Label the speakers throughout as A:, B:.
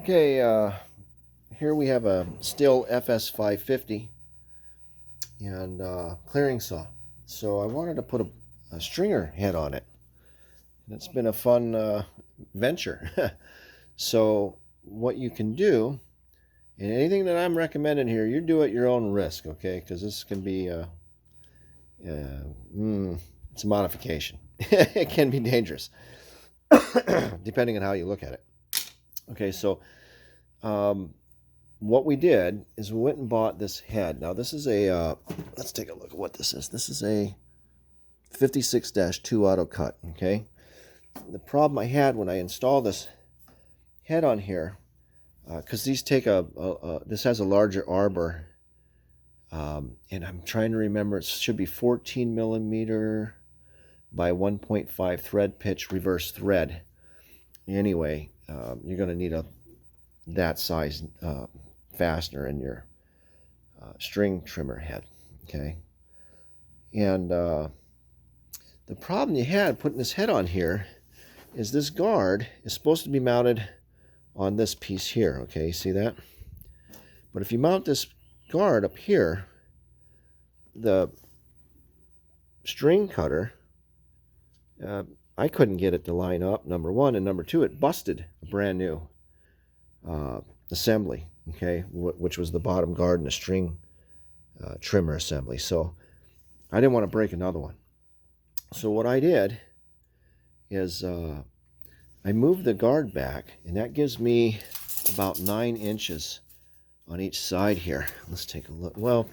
A: Okay, here we have a stihl fs550 and clearing saw. So I wanted to put a stringer head on it. And it's been a fun venture. So what you can do, and anything that I'm recommending here, you do at your own risk, okay? Because this can be it's a modification. It can be dangerous, depending on how you look at it. Okay, so um, what we did is we went and bought this head. Now this is a, let's take a look at what this is. This is a 56-2 autocut, okay? The problem I had when I installed this head on here, because these take this has a larger arbor, and I'm trying to remember, it should be 14 millimeter by 1.5 thread pitch reverse thread. Anyway, you're going to need that size fastener in your string trimmer head, okay? And the problem you had putting this head on here is this guard is supposed to be mounted on this piece here, okay? See that? But if you mount this guard up here, the string cutter, I couldn't get it to line up, number one, and number two, it busted a brand new assembly, okay, which was the bottom guard and the string trimmer assembly. So I didn't want to break another one. So what I did is I moved the guard back, and that gives me about 9 inches on each side here. Let's take a look. Well,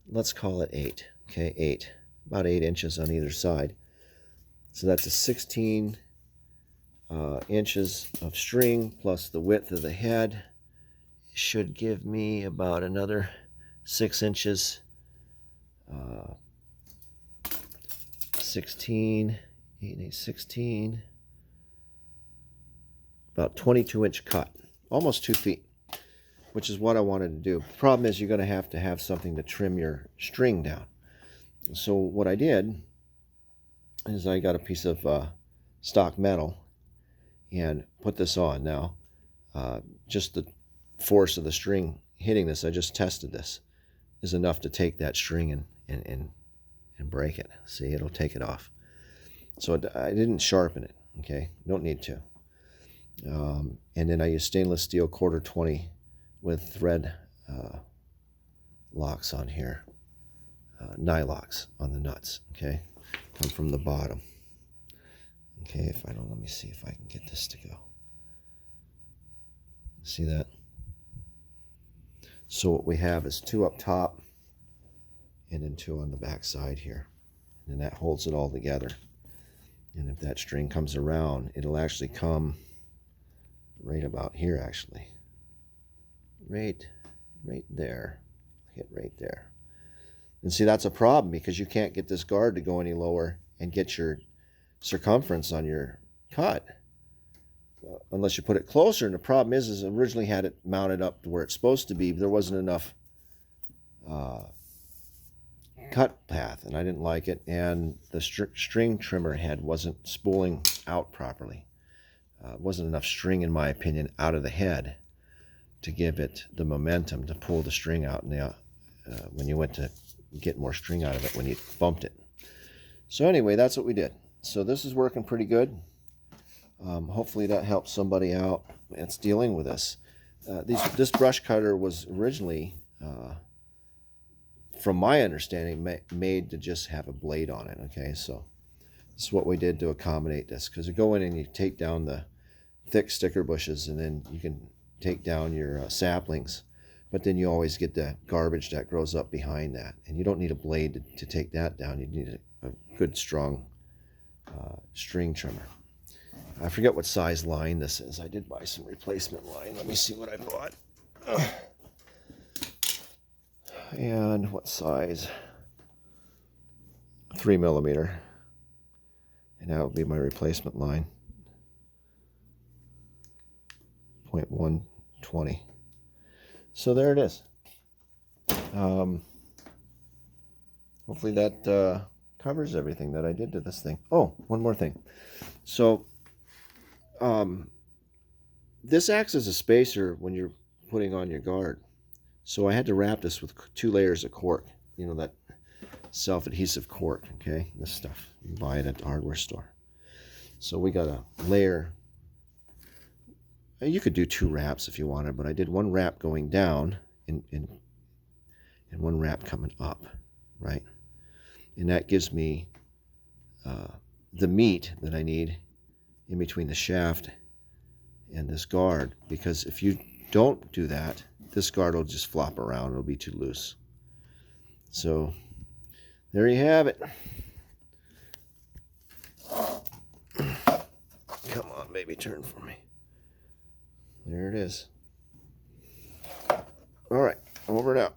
A: let's call it 8. Okay, 8. About 8 inches on either side. So that's a 16 inches of string plus the width of the head. Should give me about another 6 inches. 16, 8, 8, 16. About 22-inch cut. Almost 2 feet. Which is what I wanted to do. The problem is you're going to have something to trim your string down. So what I did is I got a piece of stock metal and put this on. Now, just the force of the string hitting this, I just tested this, is enough to take that string and break it. See, it'll take it off. So I didn't sharpen it, okay? Don't need to. And then I used stainless steel 1/4-20 with thread locks on here, nylocks on the nuts, okay? Come from the bottom. Okay, if I don't, let me see if I can get this to go. See that? So what we have is 2 up top and then 2 on the back side here. And that holds it all together. And if that string comes around, it'll actually come right about here, actually. Right there. Hit right there. And see, that's a problem because you can't get this guard to go any lower and get your circumference on your cut unless you put it closer. And the problem is originally had it mounted up to where it's supposed to be, but there wasn't enough cut path, and I didn't like it. And the string trimmer head wasn't spooling out properly. Wasn't enough string, in my opinion, out of the head to give it the momentum to pull the string out when you went to get more string out of it when you bumped it. So anyway, that's what we did. So this is working pretty good. Hopefully that helps somebody out that's dealing with this. This brush cutter was originally, from my understanding, made to just have a blade on it. Okay, so this is what we did to accommodate this, because you go in and you take down the thick sticker bushes, and then you can take down your saplings, but then you always get that garbage that grows up behind that, and you don't need a blade to take that down. You need a good strong string trimmer. I forget what size line this is. I did buy some replacement line. Let me see what I bought. And what size? 3 millimeter. And that will be my replacement line. 0.120. So there it is. Hopefully that covers everything that I did to this thing. Oh, one more thing. So this acts as a spacer when you're putting on your guard. So I had to wrap this with 2 layers of cork. You know, that self-adhesive cork, okay? This stuff. You buy it at the hardware store. So we got a layer. You could do 2 wraps if you wanted, but I did 1 wrap going down and 1 wrap coming up, right? And that gives me the meat that I need in between the shaft and this guard, because if you don't do that, this guard will just flop around. It'll be too loose. So there you have it. Come on, baby, turn for me. There it is. All right, over and out.